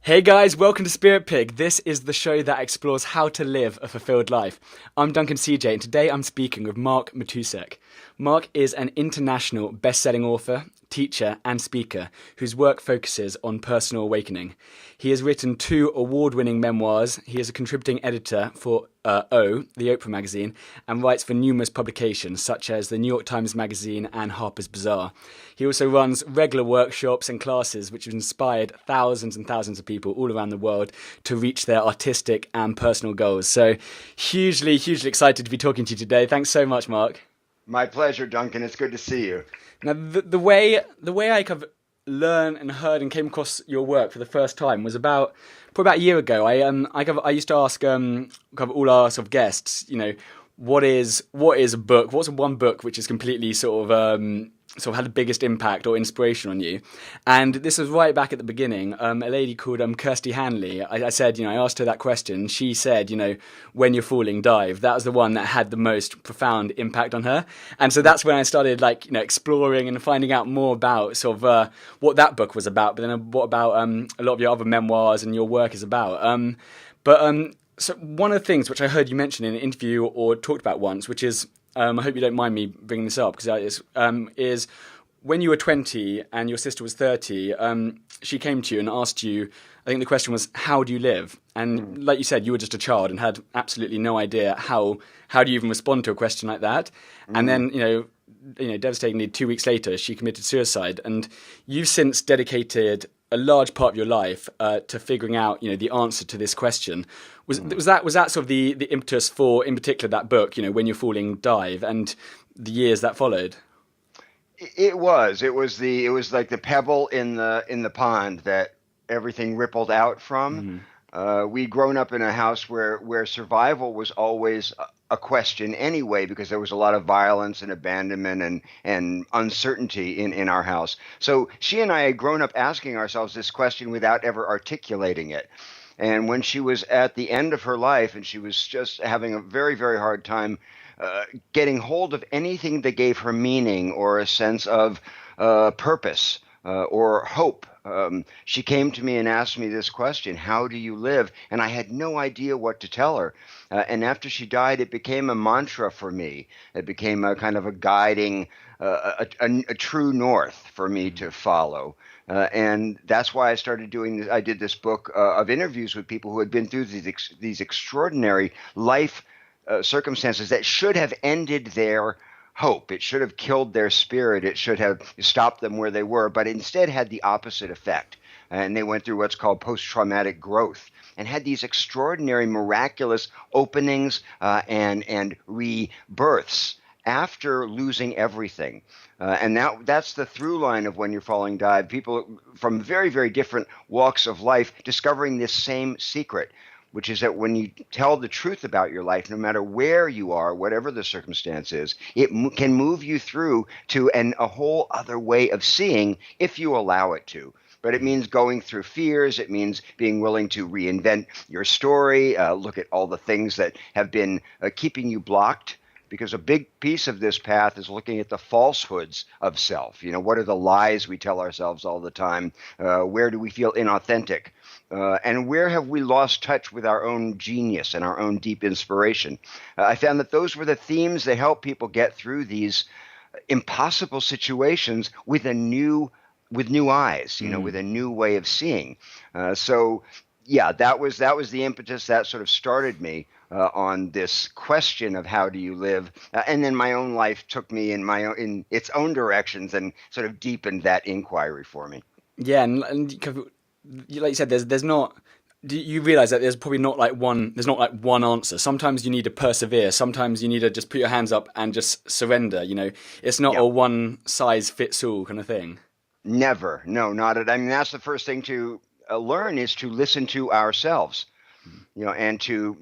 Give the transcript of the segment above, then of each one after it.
Hey guys, welcome to Spirit Pig. This is the show that explores how to live a fulfilled life. I'm Duncan CJ, and today I'm speaking with Mark Matousek. Mark is an international best-selling author, teacher, and speaker whose work focuses on personal awakening. He has written 2 award-winning memoirs. He is a contributing editor for the Oprah Magazine, and writes for numerous publications such as the New York Times Magazine and Harper's Bazaar. He also runs regular workshops and classes which have inspired thousands and thousands of people all around the world to reach their artistic and personal goals. So hugely excited to be talking to you today. Thanks so much, Mark. My pleasure, Duncan. It's good to see you. Now, the way I kind of learned and heard and came across your work for the first time was probably about a year ago. I used to ask kind of all our sort of guests, what is a book? What's one book which is completely sort of had the biggest impact or inspiration on you? And this was right back at the beginning. A lady called Kirsty Hanley. I said, I asked her that question. She said, when you're falling, dive. That was the one that had the most profound impact on her. And so that's when I started exploring and finding out more about sort of what that book was about. But then what about a lot of your other memoirs and your work is about. So one of the things which I heard you mention in an interview or talked about once, which is, I hope you don't mind me bringing this up, because is when you were 20 and your sister was 30, she came to you and asked you, I think the question was, how do you live? And like you said, you were just a child and had absolutely no idea how do you even respond to a question like that. And then, devastatingly, 2 weeks later, she committed suicide. And you've since dedicated a large part of your life to figuring out, the answer to this question. Was that sort of the impetus for, in particular, that book, When You're Falling, Dive, and the years that followed? It was. It was like the pebble in the pond that everything rippled out from. We'd grown up in a house where survival was always a question anyway, because there was a lot of violence and abandonment and uncertainty in our house. So she and I had grown up asking ourselves this question without ever articulating it. And when she was at the end of her life and she was just having a very, very hard time getting hold of anything that gave her meaning or a sense of purpose or hope, she came to me and asked me this question: how do you live? And I had no idea what to tell her. And after she died, it became a mantra for me. It became a kind of a guiding, a true north for me to follow. And that's why I started doing this. I did this book of interviews with people who had been through these extraordinary life circumstances that should have ended their hope. It should have killed their spirit. It should have stopped them where they were, but instead had the opposite effect. And they went through what's called post-traumatic growth and had these extraordinary, miraculous openings and rebirths after losing everything. And that's the through line of When You're Falling, Dive. People from very, very different walks of life discovering this same secret, which is that when you tell the truth about your life, no matter where you are, whatever the circumstance is, it can move you through to a whole other way of seeing if you allow it to. But it means going through fears. It means being willing to reinvent your story, look at all the things that have been keeping you blocked. Because a big piece of this path is looking at the falsehoods of self. What are the lies we tell ourselves all the time? Where do we feel inauthentic? And where have we lost touch with our own genius and our own deep inspiration? I found that those were the themes that help people get through these impossible situations with new eyes, with a new way of seeing. So yeah, that was the impetus that sort of started me on this question of how do you live, and then my own life took me in its own directions and sort of deepened that inquiry for me. Yeah, and like you said, there's not. Do you realize that there's probably not like one? There's not like one answer. Sometimes you need to persevere. Sometimes you need to just put your hands up and just surrender. It's not Yep. a one size fits all kind of thing. Never, no, not at. I mean, that's the first thing to learn, is to listen to ourselves. And to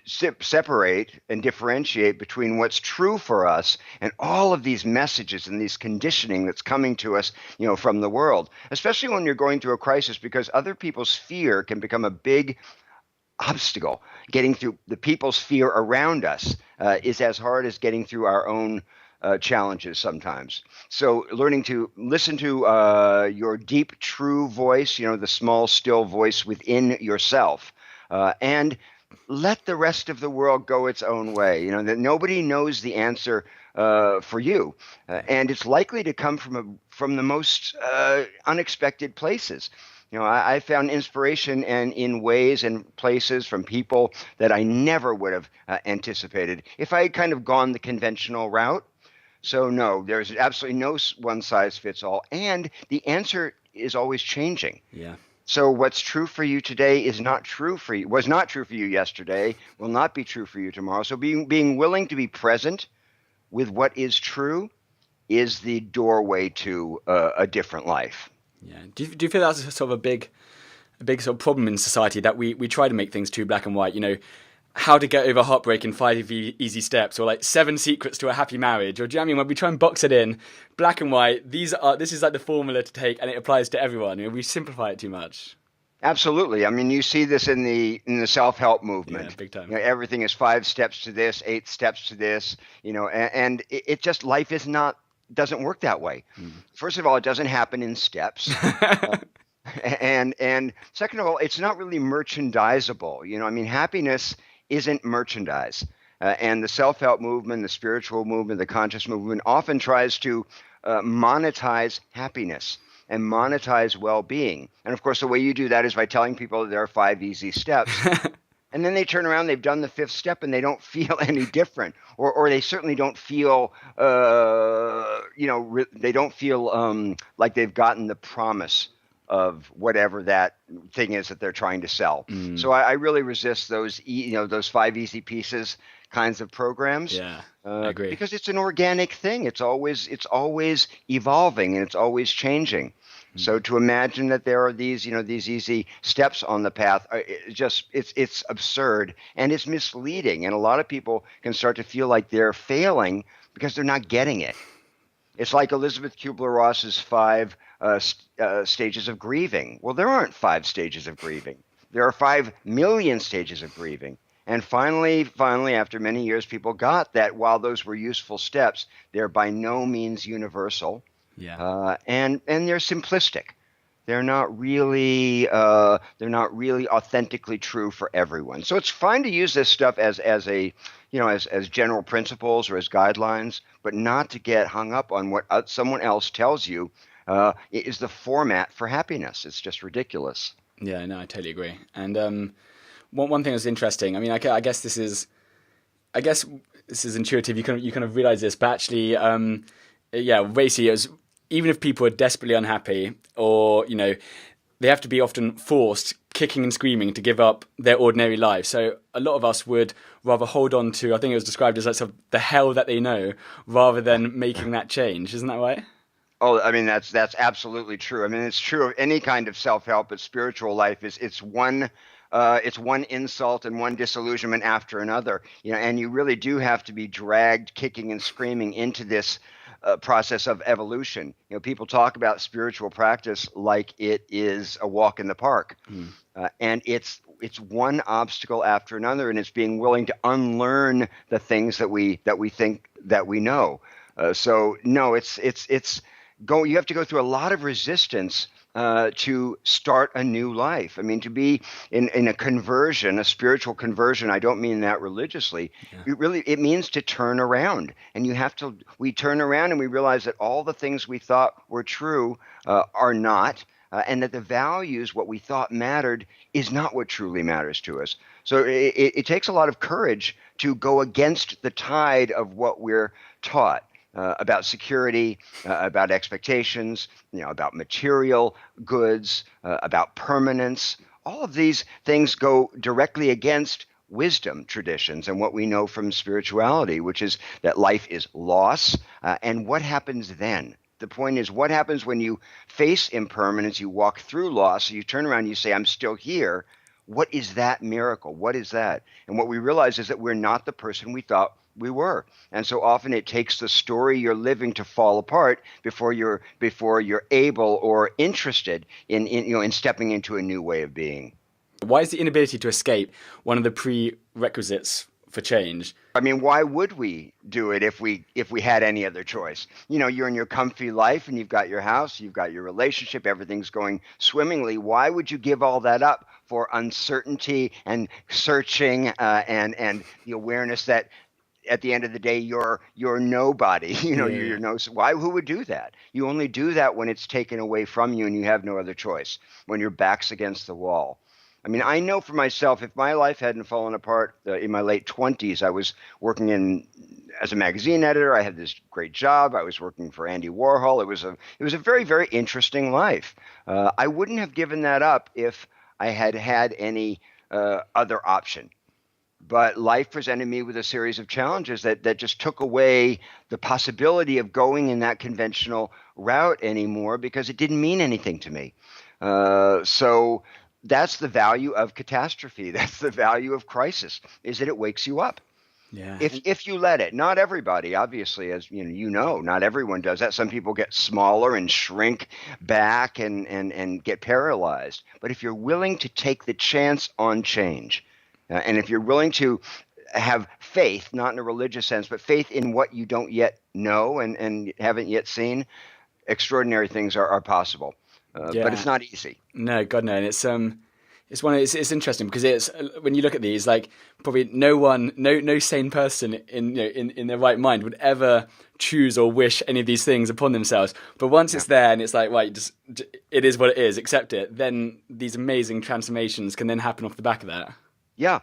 separate and differentiate between what's true for us and all of these messages and these conditioning that's coming to us, from the world, especially when you're going through a crisis, because other people's fear can become a big obstacle. Getting through the people's fear around us is as hard as getting through our own challenges sometimes. So learning to listen to your deep, true voice, the small, still voice within yourself, and let the rest of the world go its own way. That nobody knows the answer for you, and it's likely to come from the most unexpected places. I found inspiration in ways and places from people that I never would have anticipated if I had kind of gone the conventional route. So no, there's absolutely no one size fits all, and the answer is always changing. Yeah. So what's true for you today is not true for you, was not true for you yesterday, will not be true for you tomorrow. So being willing to be present with what is true is the doorway to a different life. Yeah. Do you feel that's sort of a big sort of problem in society, that we try to make things too black and white? How to get over heartbreak in 5 easy steps, or like 7 secrets to a happy marriage, or do you know what I mean? When we try and box it in black and white, this is like the formula to take, and it applies to everyone. We simplify it too much. Absolutely. I mean, you see this in the self-help movement. Yeah, big time. Everything is 5 steps to this, 8 steps to this. And it just life doesn't work that way. First of all, it doesn't happen in steps. And second of all, it's not really merchandisable. I mean, happiness isn't merchandise. And the self-help movement, the spiritual movement, the conscious movement often tries to monetize happiness and monetize well-being. And of course, the way you do that is by telling people that there are 5 easy steps. And then they turn around, they've done the 5th step, and they don't feel any different, or they certainly don't feel, they don't feel like they've gotten the promise of whatever that thing is that they're trying to sell. So I really resist those 5 easy pieces kinds of programs. Yeah, I agree. Because it's an organic thing. It's always evolving, and it's always changing. So to imagine that there are these easy steps on the path, it's absurd, and it's misleading. And a lot of people can start to feel like they're failing because they're not getting it. It's like Elizabeth Kubler-Ross's 5 stages of grieving. Well, there aren't 5 stages of grieving. There are 5 million stages of grieving. And finally, after many years, people got that while those were useful steps, they're by no means universal. Yeah. And they're simplistic. They're not really authentically true for everyone. So it's fine to use this stuff as general principles or as guidelines, but not to get hung up on what someone else tells you is the format for happiness. It's just ridiculous. Yeah, no, I totally agree. And one thing that's interesting, I mean, I guess this is intuitive. You kind of realize this, but actually, basically, even if people are desperately unhappy, or they have to be often forced, kicking and screaming, to give up their ordinary life. So a lot of us would rather hold on to, I think it was described as like sort of the hell that they know, rather than making that change. Isn't that right? Oh, I mean, that's absolutely true. I mean, it's true of any kind of self-help, but spiritual life it's one insult and one disillusionment after another. And you really do have to be dragged kicking and screaming into this process of evolution. People talk about spiritual practice like it is a walk in the park, and it's one obstacle after another, and it's being willing to unlearn the things that we think that we know. So no, you have to go through a lot of resistance to start a new life. I mean, to be in a conversion, a spiritual conversion, I don't mean that religiously. Yeah. It means to turn around. And we turn around and we realize that all the things we thought were true are not, and that the values, what we thought mattered, is not what truly matters to us. So it takes a lot of courage to go against the tide of what we're taught. About security, about expectations, about material goods, about permanence. All of these things go directly against wisdom traditions and what we know from spirituality, which is that life is loss. And what happens then? The point is, what happens when you face impermanence, you walk through loss, you turn around and you say, I'm still here. What is that miracle? What is that? And what we realize is that we're not the person we thought we were. And so often it takes the story you're living to fall apart before you're able or interested in stepping into a new way of being. Why is the inability to escape one of the prerequisites for change. I mean, why would we do it if we had any other choice? You know, you're in your comfy life and you've got your house, you've got your relationship, everything's going swimmingly. Why would you give all that up for uncertainty and searching and the awareness that at the end of the day you're nobody? You know, Yeah. you're no. Why? Who would do that? You only do that when it's taken away from you and you have no other choice. When your back's against the wall. I mean, I know for myself, if my life hadn't fallen apart in my late 20s, I was working as a magazine editor. I had this great job. I was working for Andy Warhol. It was a very, very interesting life. I wouldn't have given that up if I had had any other option. But life presented me with a series of challenges that just took away the possibility of going in that conventional route anymore because it didn't mean anything to me. So that's the value of catastrophe. That's the value of crisis, is that it wakes you up. Yeah. If you let it. Not everybody, obviously, as you know, not everyone does that. Some people get smaller and shrink back and get paralyzed. But if you're willing to take the chance on change, and if you're willing to have faith, not in a religious sense, but faith in what you don't yet know and haven't yet seen, extraordinary things are possible. But it's not easy. No, God no. And it's it's interesting because it's when you look at these, like probably no sane person in their right mind would ever choose or wish any of these things upon themselves. But once it's there and it's like, right, it is what it is, accept it. Then these amazing transformations can then happen off the back of that. Yeah.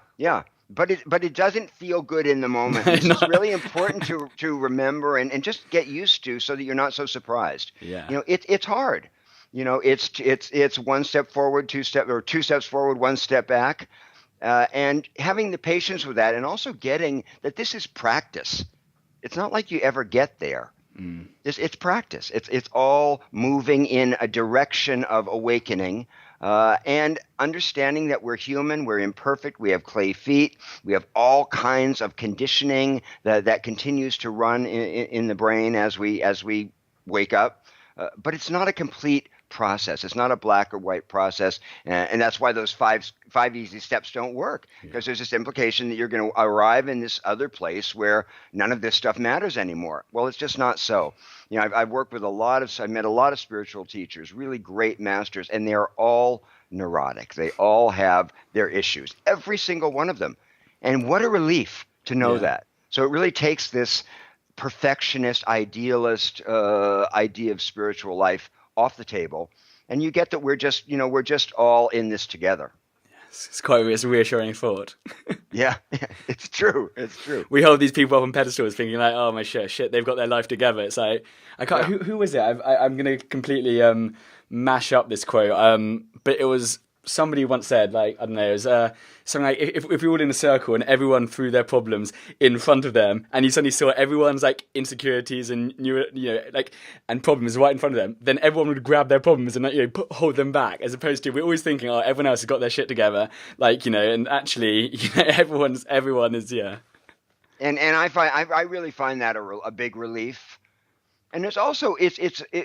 But it doesn't feel good in the moment. It's really important to remember and just get used to so that you're not so surprised. Yeah. You know, it's hard. You know, it's one step forward, two steps forward, one step back, and having the patience with that, and also getting that this is practice. It's not like you ever get there. It's practice. It's all moving in a direction of awakening, and understanding that we're human, we're imperfect, we have clay feet, we have all kinds of conditioning that continues to run in the brain as we wake up, but it's not a complete process. It's not a black or white process, and that's why those five easy steps don't work, because there's this implication that you're going to arrive in this other place where none of this stuff matters anymore. Well, it's just not so. You know, I've worked with I've met a lot of spiritual teachers, really great masters, and they are all neurotic. They all have their issues, every single one of them. And what a relief to know that. So it really takes this perfectionist, idealist idea of spiritual life off the table, and you get that we're just all in this together. It's quite a reassuring thought. Yeah, it's true. It's true. We hold these people up on pedestals thinking like, oh my shit, they've got their life together. It's like, I can't, who was it? I'm going to completely mash up this quote, but it was somebody once said, like, I don't know, it was something like, if we were all in a circle and everyone threw their problems in front of them, and you suddenly saw everyone's like insecurities and and problems right in front of them, then everyone would grab their problems and hold them back, as opposed to we're always thinking, oh, everyone else has got their shit together, and actually, everyone is. And I really find that a big relief. And there's also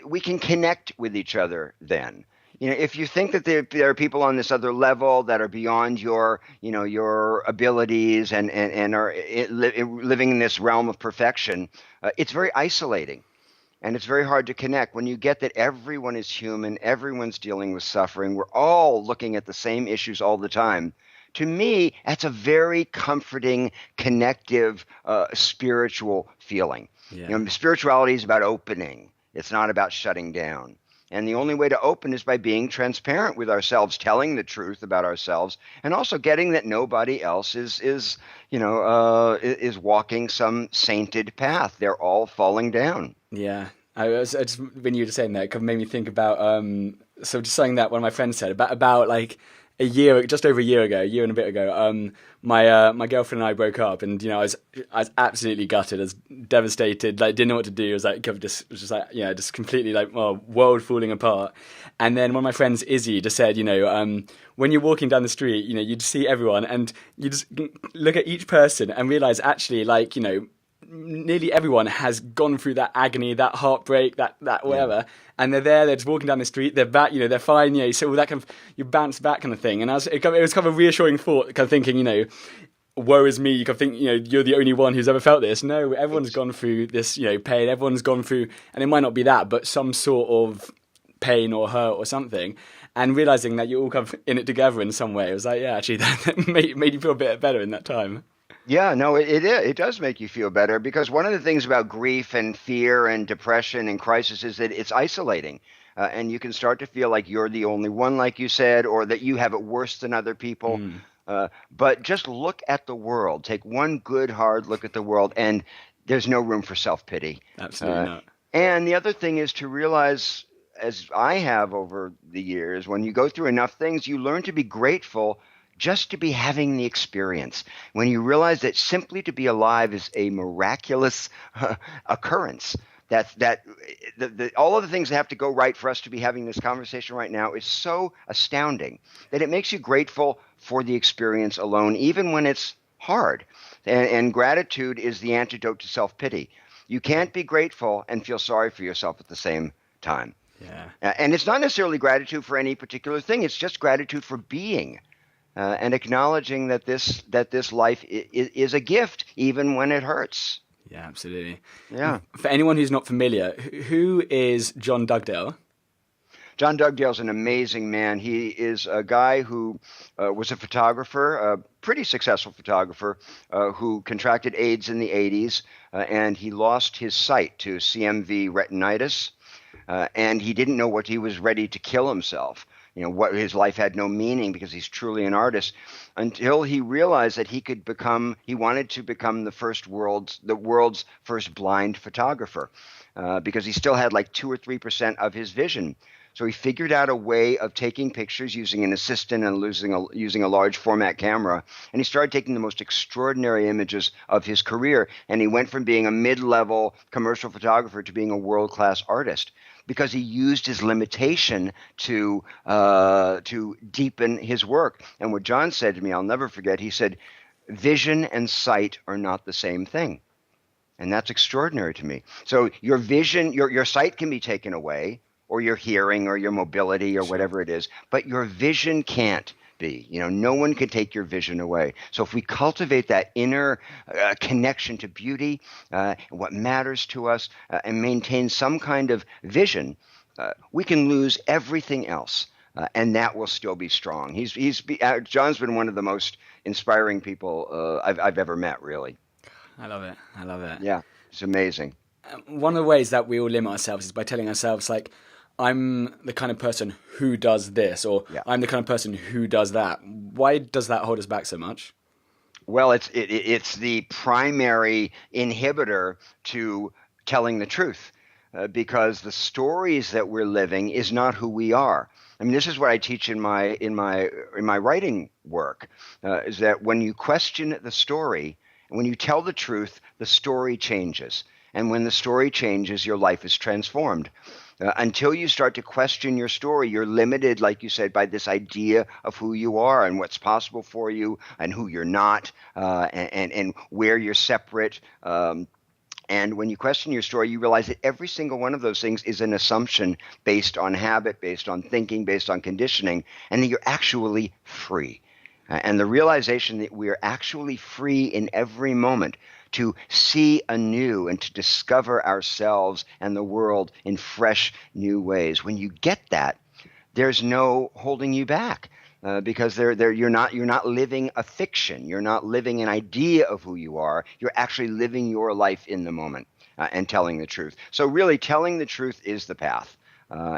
we can connect with each other then. You know, if you think that there are people on this other level that are beyond your abilities and are living in this realm of perfection, it's very isolating, and it's very hard to connect. When you get that everyone is human, everyone's dealing with suffering, we're all looking at the same issues all the time. To me, that's a very comforting, connective, spiritual feeling. Yeah. You know, spirituality is about opening. It's not about shutting down. And the only way to open is by being transparent with ourselves, telling the truth about ourselves, and also getting that nobody else is walking some sainted path. They're all falling down. Yeah. I just, when you were saying that, it made me think about just something that one of my friends said about like just over a year and a bit ago, my girlfriend and I broke up, and I was absolutely gutted, I was devastated, like didn't know what to do. I was like, just completely like, world falling apart. And then one of my friends, Izzy, just said, when you're walking down the street, you just see everyone, and you just look at each person and realize actually, like, nearly everyone has gone through that agony, that heartbreak, that whatever, and they're just walking down the street, they're back, they're fine, so all that kind of, you bounce back kind of thing. And it was kind of a reassuring thought, kind of thinking, woe is me. You can think, you're the only one who's ever felt this. No, everyone's gone through this, pain. Everyone's gone through, and it might not be that, but some sort of pain or hurt or something. And realizing that you're all kind of in it together in some way, it was like, yeah, actually, that made you feel a bit better in that time. Yeah, no, it does make you feel better, because one of the things about grief and fear and depression and crisis is that it's isolating. And you can start to feel like you're the only one, like you said, or that you have it worse than other people. But just look at the world. Take one good, hard look at the world, and there's no room for self-pity. Absolutely not. And the other thing is to realize, as I have over the years, when you go through enough things, you learn to be grateful just to be having the experience. When you realize that simply to be alive is a miraculous occurrence. That all of the things that have to go right for us to be having this conversation right now is so astounding that it makes you grateful for the experience alone, even when it's hard. And gratitude is the antidote to self-pity. You can't be grateful and feel sorry for yourself at the same time. Yeah. And it's not necessarily gratitude for any particular thing. It's just gratitude for being. And acknowledging that this life is a gift, even when it hurts. Yeah, absolutely. Yeah. For anyone who's not familiar, who is John Dugdale? John Dugdale's an amazing man. He is a guy who was a photographer, a pretty successful photographer, who contracted AIDS in the 80s, and he lost his sight to CMV retinitis, and he didn't know what he was ready to kill himself. What his life had no meaning because he's truly an artist, until he realized that he wanted to become the world's first blind photographer, because he still had like 2 or 3% of his vision. So he figured out a way of taking pictures using an assistant and using a large format camera, and he started taking the most extraordinary images of his career. And he went from being a mid-level commercial photographer to being a world-class artist, because he used his limitation to deepen his work. And what John said to me, I'll never forget, he said, vision and sight are not the same thing. And that's extraordinary to me. So your vision, your sight can be taken away, or your hearing or your mobility or whatever it is, but your vision can't be. No one can take your vision away. So if we cultivate that inner connection to beauty, what matters to us, and maintain some kind of vision, we can lose everything else, and that will still be strong. John's been one of the most inspiring people I've ever met, really. I love it. Yeah, it's amazing. One of the ways that we all limit ourselves is by telling ourselves, like, I'm the kind of person who does this, or I'm the kind of person who does that. Why does that hold us back so much? Well, it's the primary inhibitor to telling the truth, because the stories that we're living is not who we are. I mean, this is what I teach in my writing work, is that when you question the story, and when you tell the truth, the story changes. And when the story changes, your life is transformed. Until you start to question your story, you're limited, like you said, by this idea of who you are and what's possible for you and who you're not, and where you're separate. And when you question your story, you realize that every single one of those things is an assumption based on habit, based on thinking, based on conditioning, and that you're actually free. And the realization that we are actually free in every moment to see anew and to discover ourselves and the world in fresh, new ways. When you get that, there's no holding you back, because you're not living a fiction. You're not living an idea of who you are. You're actually living your life in the moment, and telling the truth. So really, telling the truth is the path.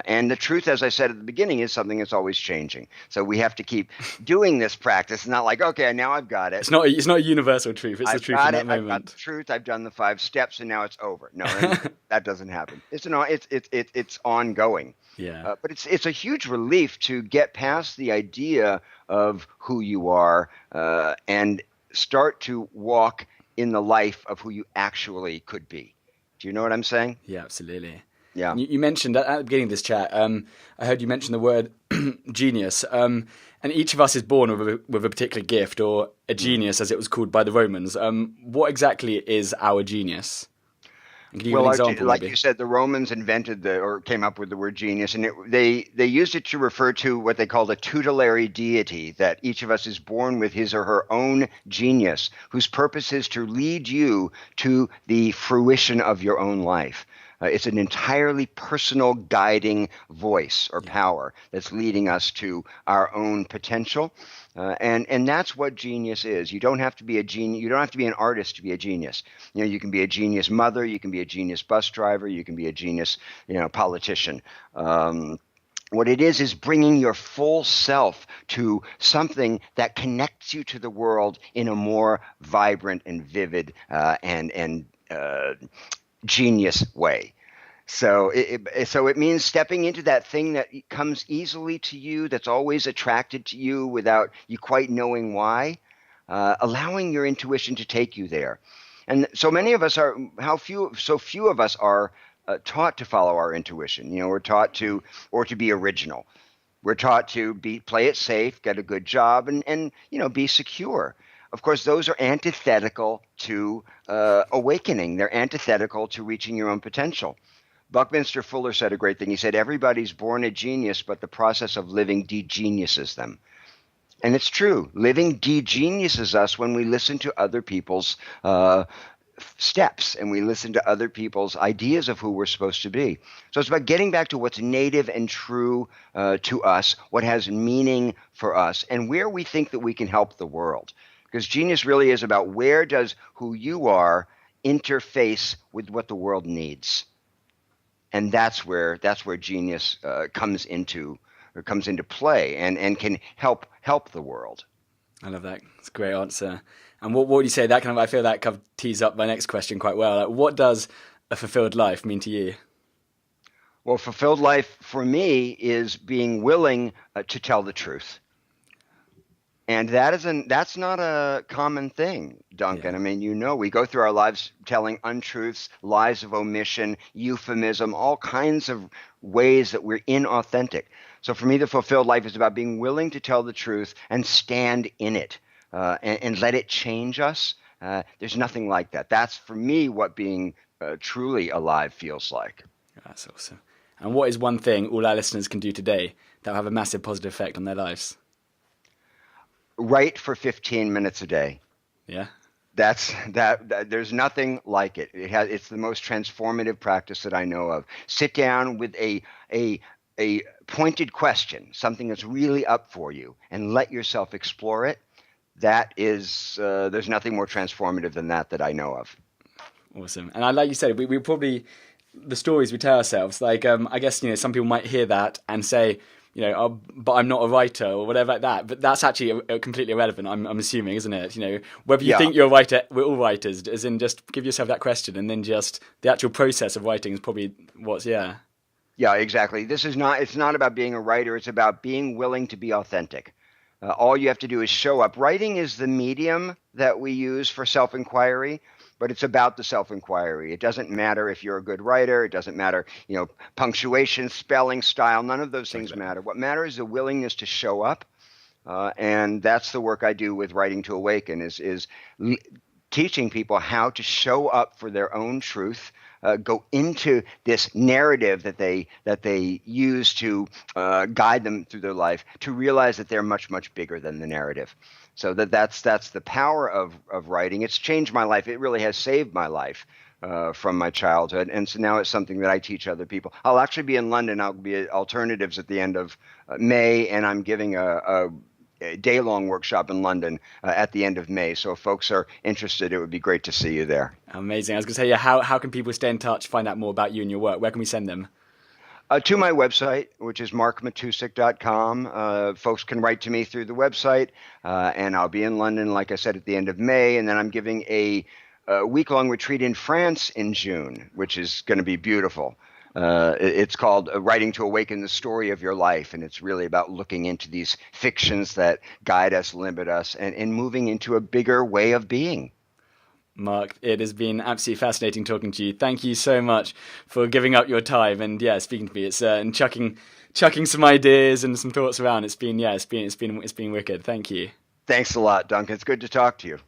And the truth, as I said at the beginning, is something that's always changing. So we have to keep doing this practice. It's not like, okay, now I've got it. It's not a universal truth. It's the truth in that moment. I've got the truth. I've done the 5 steps, and now it's over. No, that doesn't happen. It's ongoing. Yeah. But it's a huge relief to get past the idea of who you are, and start to walk in the life of who you actually could be. Do you know what I'm saying? Yeah, absolutely. Yeah. You mentioned at the beginning of this chat, I heard you mention the word genius. And each of us is born with a particular gift, or a genius, as it was called by the Romans. What exactly is our genius? And can you give an example, like maybe? you said, the Romans invented or came up with the word genius, and they used it to refer to what they called a tutelary deity, that each of us is born with his or her own genius, whose purpose is to lead you to the fruition of your own life. It's an entirely personal guiding voice or power that's leading us to our own potential. And that's what genius is. You don't have to be a genius. You don't have to be an artist to be a genius. You can be a genius mother. You can be a genius bus driver. You can be a genius, politician. What it is bringing your full self to something that connects you to the world in a more vibrant and vivid and genius way. So it means stepping into that thing that comes easily to you, that's always attracted to you without you quite knowing why, allowing your intuition to take you there. And so many of us are, so few of us are taught to follow our intuition. We're taught to be original. We're taught to play it safe, get a good job, and be secure. Of course, those are antithetical to awakening. They're antithetical to reaching your own potential. Buckminster Fuller said a great thing. He said, everybody's born a genius, but the process of living de-geniuses them. And it's true. Living de-geniuses us when we listen to other people's steps and we listen to other people's ideas of who we're supposed to be. So it's about getting back to what's native and true to us, what has meaning for us, and where we think that we can help the world. Because genius really is about where does who you are interface with what the world needs. And that's where genius comes into play and can help the world. I love that. It's a great answer. And what would you say? I feel that kind of tees up my next question quite well. Like, what does a fulfilled life mean to you? Well, fulfilled life for me is being willing to tell the truth. And that's not a common thing, Duncan. Yeah. I mean, we go through our lives telling untruths, lies of omission, euphemism, all kinds of ways that we're inauthentic. So for me, the fulfilled life is about being willing to tell the truth and stand in it and let it change us. There's nothing like that. That's, for me, what being truly alive feels like. That's awesome. And what is one thing all our listeners can do today that will have a massive positive effect on their lives? Write for 15 minutes a day. Yeah. That there's nothing like it. It's the most transformative practice that I know of. Sit down with a pointed question, something that's really up for you, and let yourself explore it. That is, there's nothing more transformative than that I know of. Awesome. And like you said, we probably, the stories we tell ourselves, like, I guess, some people might hear that and say, but I'm not a writer or whatever like that. But that's actually completely irrelevant, I'm assuming, isn't it? Whether you think you're a writer, we're all writers, as in just give yourself that question, and then just the actual process of writing is probably Yeah, exactly. It's not about being a writer. It's about being willing to be authentic. All you have to do is show up. Writing is the medium that we use for self-inquiry, but it's about the self-inquiry. It doesn't matter if you're a good writer. It doesn't matter, punctuation, spelling, style. None of those things matter. What matters is the willingness to show up, and that's the work I do with Writing to Awaken, is teaching people how to show up for their own truth, go into this narrative that they use to guide them through their life, to realize that they're much, much bigger than the narrative. So that's the power of writing. It's changed my life. It really has saved my life from my childhood. And so now it's something that I teach other people. I'll actually be in London. I'll be at Alternatives at the end of May, and I'm giving a day-long workshop in London at the end of May. So if folks are interested, it would be great to see you there. Amazing. I was going to say, how can people stay in touch, find out more about you and your work? Where can we send them? To my website, which is markmatousek.com. Folks can write to me through the website, and I'll be in London, like I said, at the end of May, and then I'm giving a week-long retreat in France in June, which is going to be beautiful. It's called Writing to Awaken the Story of Your Life, and it's really about looking into these fictions that guide us, limit us, and moving into a bigger way of being. Mark, it has been absolutely fascinating talking to you. Thank you so much for giving up your time and speaking to me. It's and chucking some ideas and some thoughts around. It's been wicked. Thank you. Thanks a lot, Duncan. It's good to talk to you.